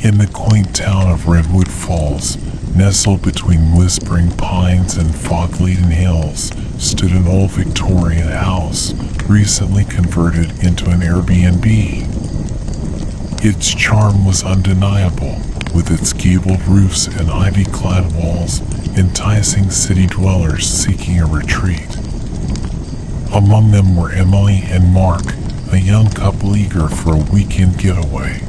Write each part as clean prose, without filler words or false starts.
In the quaint town of Redwood Falls, nestled between whispering pines and fog-laden hills, stood an old Victorian house, recently converted into an Airbnb. Its charm was undeniable, with its gabled roofs and ivy-clad walls, enticing city dwellers seeking a retreat. Among them were Emily and Mark, a young couple eager for a weekend getaway.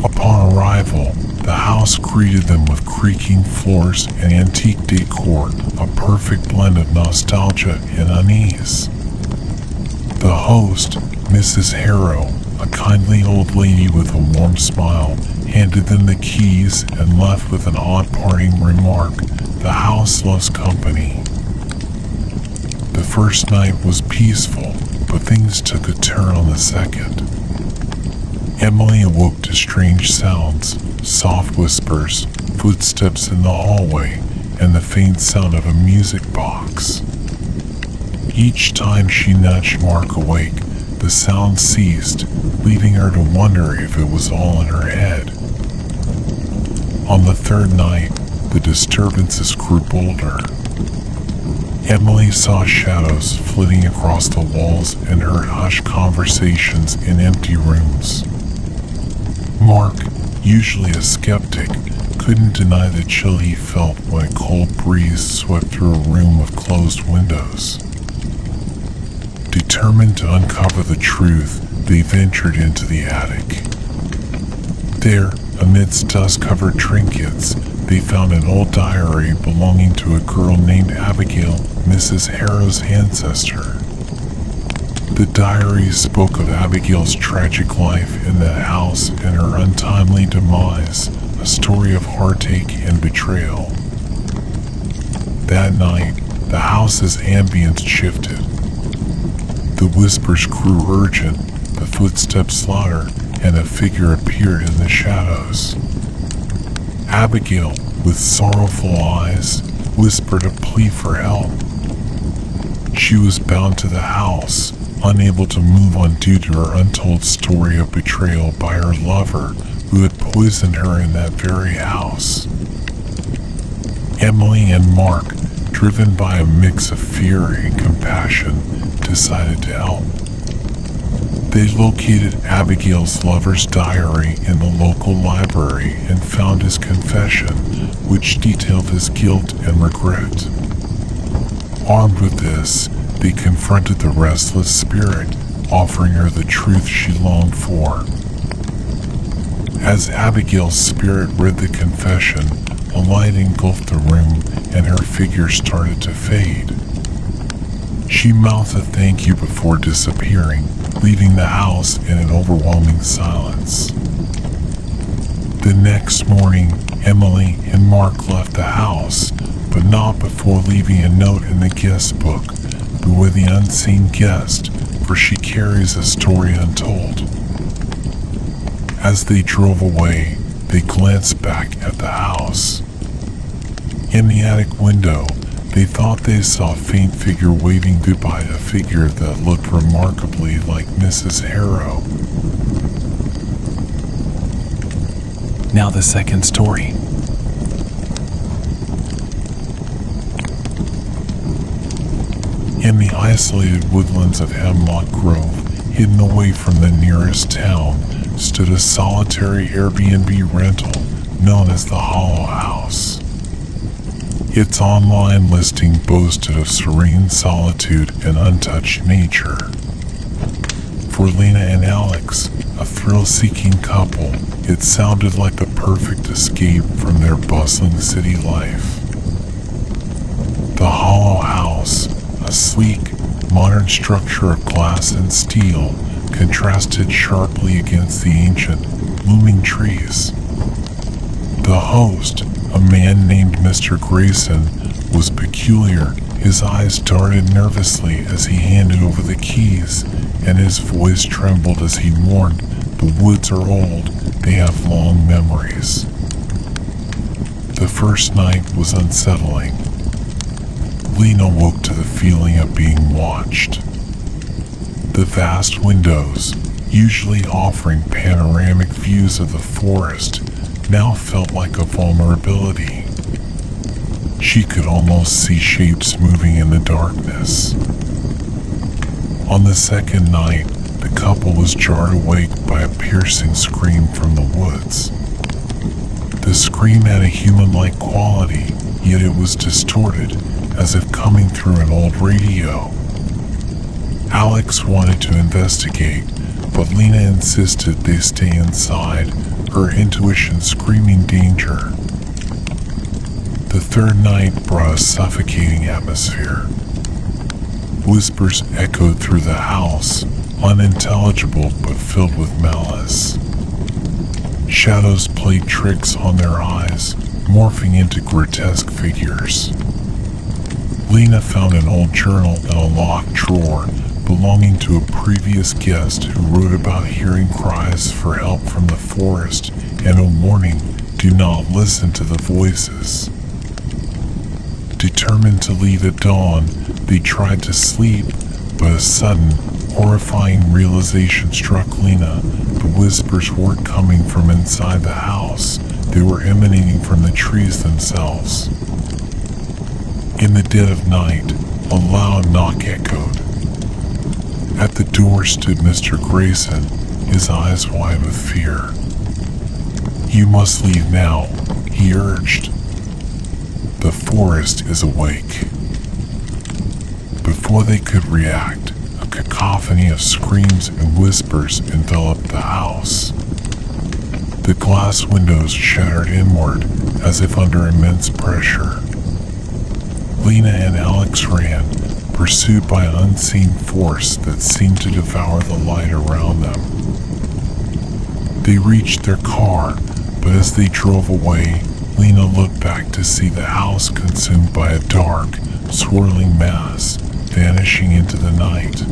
Upon arrival, the house greeted them with creaking floors and antique decor, a perfect blend of nostalgia and unease. The host, Mrs. Harrow, a kindly old lady with a warm smile, handed them the keys and left with an odd parting remark: "The house loves company." The first night was peaceful, but things took a turn on the second. Emily awoke to strange sounds, soft whispers, footsteps in the hallway, and the faint sound of a music box. Each time she nudged Mark awake, the sound ceased, leaving her to wonder if it was all in her head. On the third night, the disturbances grew bolder. Emily saw shadows flitting across the walls and heard hushed conversations in empty rooms. Mark, usually a skeptic, couldn't deny the chill he felt when a cold breeze swept through a room with closed windows. Determined to uncover the truth, they ventured into the attic. There, amidst dust-covered trinkets, they found an old diary belonging to a girl named Abigail, Mrs. Harrow's ancestor. The diary spoke of Abigail's tragic life in the house and her untimely demise, a story of heartache and betrayal. That night, the house's ambience shifted. The whispers grew urgent, the footsteps louder, and a figure appeared in the shadows. Abigail, with sorrowful eyes, whispered a plea for help. She was bound to the house, unable to move on due to her untold story of betrayal by her lover, who had poisoned her in that very house. Emily and Mark, driven by a mix of fear and compassion, decided to help. They located Abigail's lover's diary in the local library and found his confession, which detailed his guilt and regret. Armed with this, they confronted the restless spirit, offering her the truth she longed for. As Abigail's spirit read the confession, a light engulfed the room and her figure started to fade. She mouthed a thank you before disappearing, leaving the house in an overwhelming silence. The next morning, Emily and Mark left the house, but not before leaving a note in the guest book: "Beware the unseen guest, for she carries a story untold." As they drove away, they glanced back at the house. In the attic window, they thought they saw a faint figure waving goodbye, a figure that looked remarkably like Mrs. Harrow. Now the second story. In the isolated woodlands of Hemlock Grove, hidden away from the nearest town, stood a solitary Airbnb rental known as the Hollow House. Its online listing boasted of serene solitude and untouched nature. For Lena and Alex, a thrill-seeking couple, it sounded like the perfect escape from their bustling city life. The Hollow House, a sleek, modern structure of glass and steel, contrasted sharply against the ancient, looming trees. The host, a man named Mr. Grayson, was peculiar. His eyes darted nervously as he handed over the keys, and his voice trembled as he warned, "The woods are old, they have long memories." The first night was unsettling. Lena woke to the feeling of being watched. The vast windows, usually offering panoramic views of the forest, now felt like a vulnerability. She could almost see shapes moving in the darkness. On the second night, the couple was jarred awake by a piercing scream from the woods. The scream had a human-like quality, yet it was distorted, as if coming through an old radio. Alex wanted to investigate, but Lena insisted they stay inside, her intuition screaming danger. The third night brought a suffocating atmosphere. Whispers echoed through the house, unintelligible but filled with malice. Shadows played tricks on their eyes, morphing into grotesque figures. Lena found an old journal in a locked drawer belonging to a previous guest who wrote about hearing cries for help from the forest and a warning, do not listen to the voices. Determined to leave at dawn, they tried to sleep, but a sudden, horrifying realization struck Lena. The whispers weren't coming from inside the house, they were emanating from the trees themselves. In the dead of night, a loud knock echoed. At the door stood Mr. Grayson, his eyes wide with fear. "You must leave now," he urged. "The forest is awake." Before they could react, a cacophony of screams and whispers enveloped the house. The glass windows shattered inward as if under immense pressure. Lena and Alex ran, pursued by an unseen force that seemed to devour the light around them. They reached their car, but as they drove away, Lena looked back to see the house consumed by a dark, swirling mass, vanishing into the night.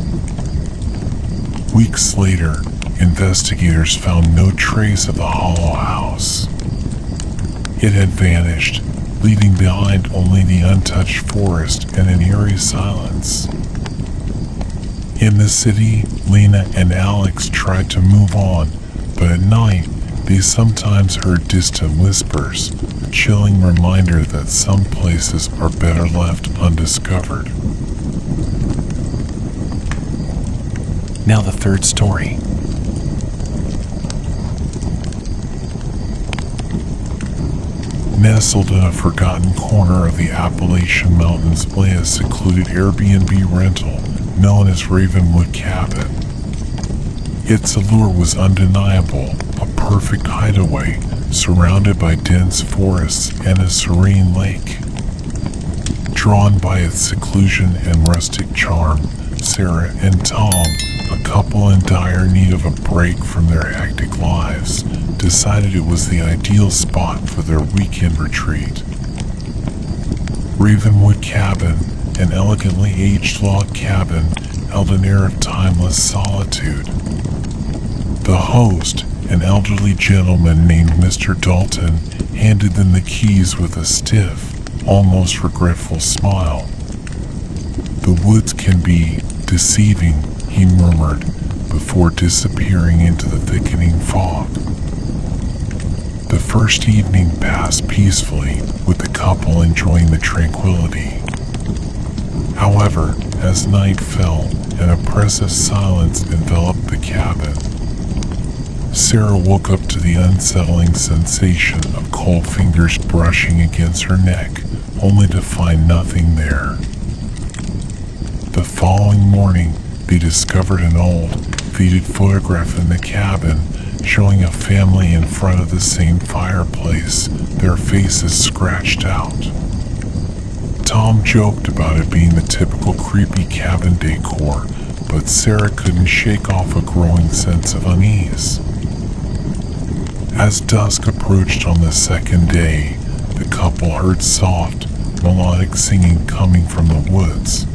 Weeks later, investigators found no trace of the hollow house. It had vanished, leaving behind only the untouched forest and an eerie silence. In the city, Lena and Alex tried to move on, but at night, they sometimes heard distant whispers, a chilling reminder that some places are better left undiscovered. Now the third story. Nestled in a forgotten corner of the Appalachian Mountains lay a secluded Airbnb rental known as Ravenwood Cabin. Its allure was undeniable, a perfect hideaway surrounded by dense forests and a serene lake. Drawn by its seclusion and rustic charm, Sarah and Tom, a couple in dire need of a break from their hectic lives, decided it was the ideal spot for their weekend retreat. Ravenwood Cabin, an elegantly aged log cabin, held an air of timeless solitude. The host, an elderly gentleman named Mr. Dalton, handed them the keys with a stiff, almost regretful smile. "The woods can be deceiving," he murmured, before disappearing into the thickening fog. The first evening passed peacefully, with the couple enjoying the tranquility. However, as night fell, an oppressive silence enveloped the cabin. Sarah woke up to the unsettling sensation of cold fingers brushing against her neck, only to find nothing there. The following morning, they discovered an old, faded photograph in the cabin showing a family in front of the same fireplace, their faces scratched out. Tom joked about it being the typical creepy cabin decor, but Sarah couldn't shake off a growing sense of unease. As dusk approached on the second day, the couple heard soft, melodic singing coming from the woods.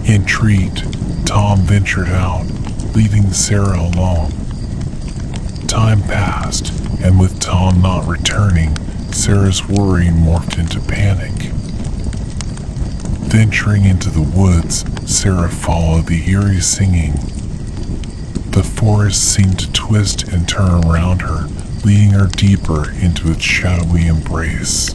Intrigued, Tom ventured out, leaving Sarah alone. Time passed, and with Tom not returning, Sarah's worry morphed into panic. Venturing into the woods, Sarah followed the eerie singing. The forest seemed to twist and turn around her, leading her deeper into its shadowy embrace.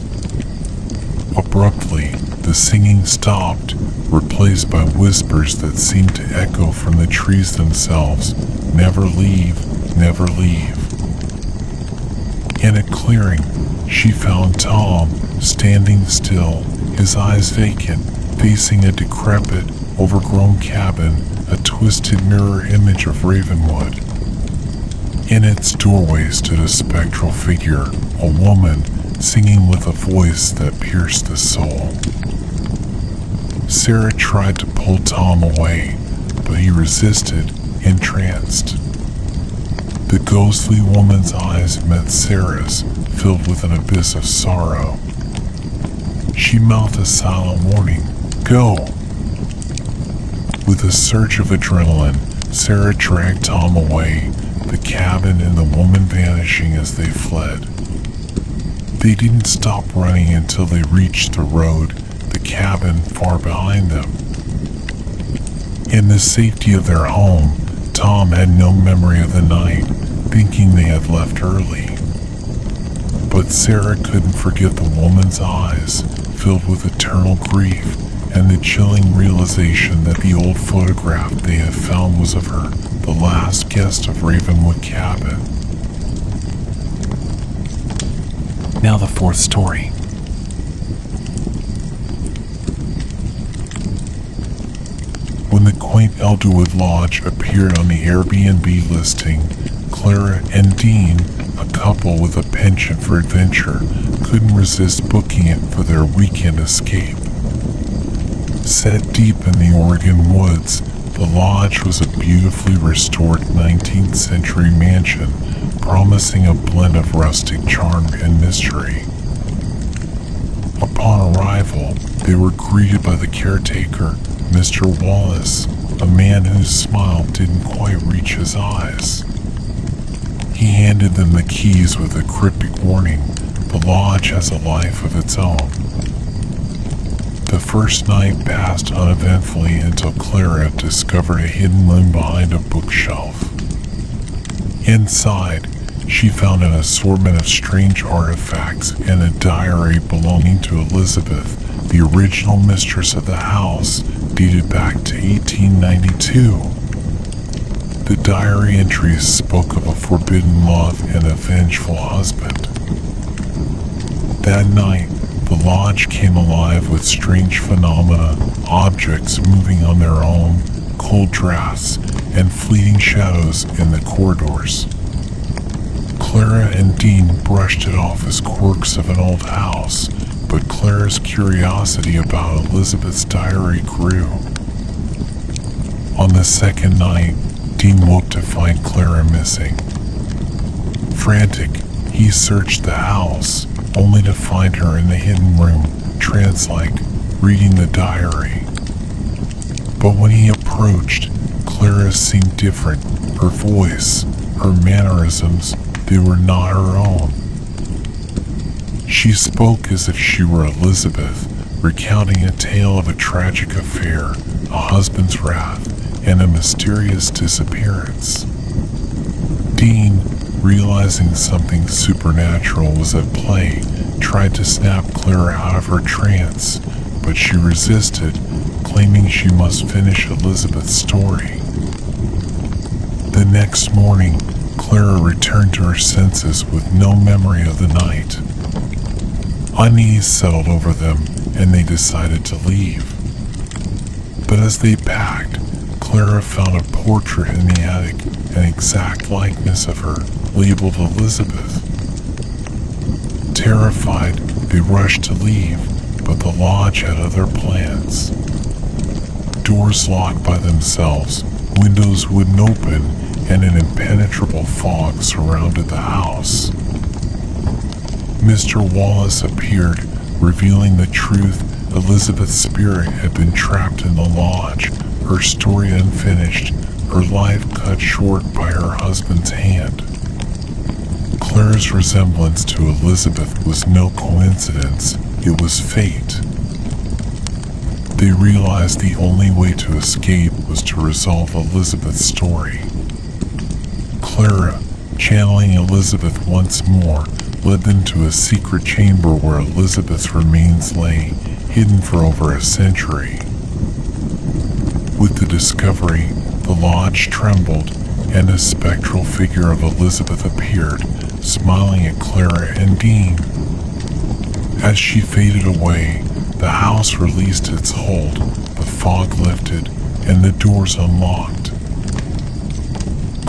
Abruptly, the singing stopped, replaced by whispers that seemed to echo from the trees themselves. Never leave, never leave. In a clearing, she found Tom standing still, his eyes vacant, facing a decrepit, overgrown cabin, a twisted mirror image of Ravenwood. In its doorway stood a spectral figure, a woman, singing with a voice that pierced the soul. Sarah tried to pull Tom away, but he resisted, entranced. The ghostly woman's eyes met Sarah's, filled with an abyss of sorrow. She mouthed a silent warning, "Go!" With a surge of adrenaline, Sarah dragged Tom away, the cabin and the woman vanishing as they fled. They didn't stop running until they reached the road, the cabin far behind them. In the safety of their home, Tom had no memory of the night, thinking they had left early. But Sarah couldn't forget the woman's eyes, filled with eternal grief, and the chilling realization that the old photograph they had found was of her, the last guest of Ravenwood Cabin. Now the fourth story. When the quaint Elderwood Lodge appeared on the Airbnb listing, Clara and Dean, a couple with a penchant for adventure, couldn't resist booking it for their weekend escape. Set deep in the Oregon woods, the lodge was a beautifully restored 19th century mansion, promising a blend of rustic charm and mystery. Upon arrival, they were greeted by the caretaker, Mr. Wallace, a man whose smile didn't quite reach his eyes. He handed them the keys with a cryptic warning, "The lodge has a life of its own." The first night passed uneventfully until Clara discovered a hidden room behind a bookshelf. Inside, she found an assortment of strange artifacts and a diary belonging to Elizabeth, the original mistress of the house, dated back to 1892. The diary entries spoke of a forbidden love and a vengeful husband. That night, the lodge came alive with strange phenomena, objects moving on their own, cold drafts, and fleeting shadows in the corridors. Clara and Dean brushed it off as quirks of an old house, but Clara's curiosity about Elizabeth's diary grew. On the second night, Dean woke to find Clara missing. Frantic, he searched the house, only to find her in the hidden room, trance-like, reading the diary. But when he approached, Clara seemed different. Her voice, her mannerisms, they were not her own. She spoke as if she were Elizabeth, recounting a tale of a tragic affair, a husband's wrath, and a mysterious disappearance. Dean, realizing something supernatural was at play, tried to snap Clara out of her trance, but she resisted, claiming she must finish Elizabeth's story. The next morning, Clara returned to her senses with no memory of the night. Unease settled over them, and they decided to leave. But as they packed, Clara found a portrait in the attic, an exact likeness of her, labeled Elizabeth. Terrified, they rushed to leave, but the lodge had other plans. Doors locked by themselves, windows wouldn't open, and an impenetrable fog surrounded the house. Mr. Wallace appeared, revealing the truth. Elizabeth's spirit had been trapped in the lodge, her story unfinished, her life cut short by her husband's hand. Clara's resemblance to Elizabeth was no coincidence, it was fate. They realized the only way to escape was to resolve Elizabeth's story. Clara, channeling Elizabeth once more, led them to a secret chamber where Elizabeth's remains lay, hidden for over a century. With the discovery, the lodge trembled, and a spectral figure of Elizabeth appeared, smiling at Clara and Dean. As she faded away, the house released its hold, the fog lifted, and the doors unlocked.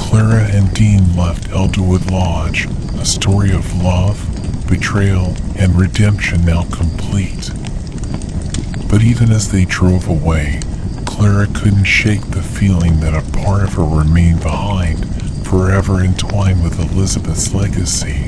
Clara and Dean left Elderwood Lodge, a story of love, betrayal, and redemption now complete. But even as they drove away, Clara couldn't shake the feeling that a part of her remained behind, forever entwined with Elizabeth's legacy.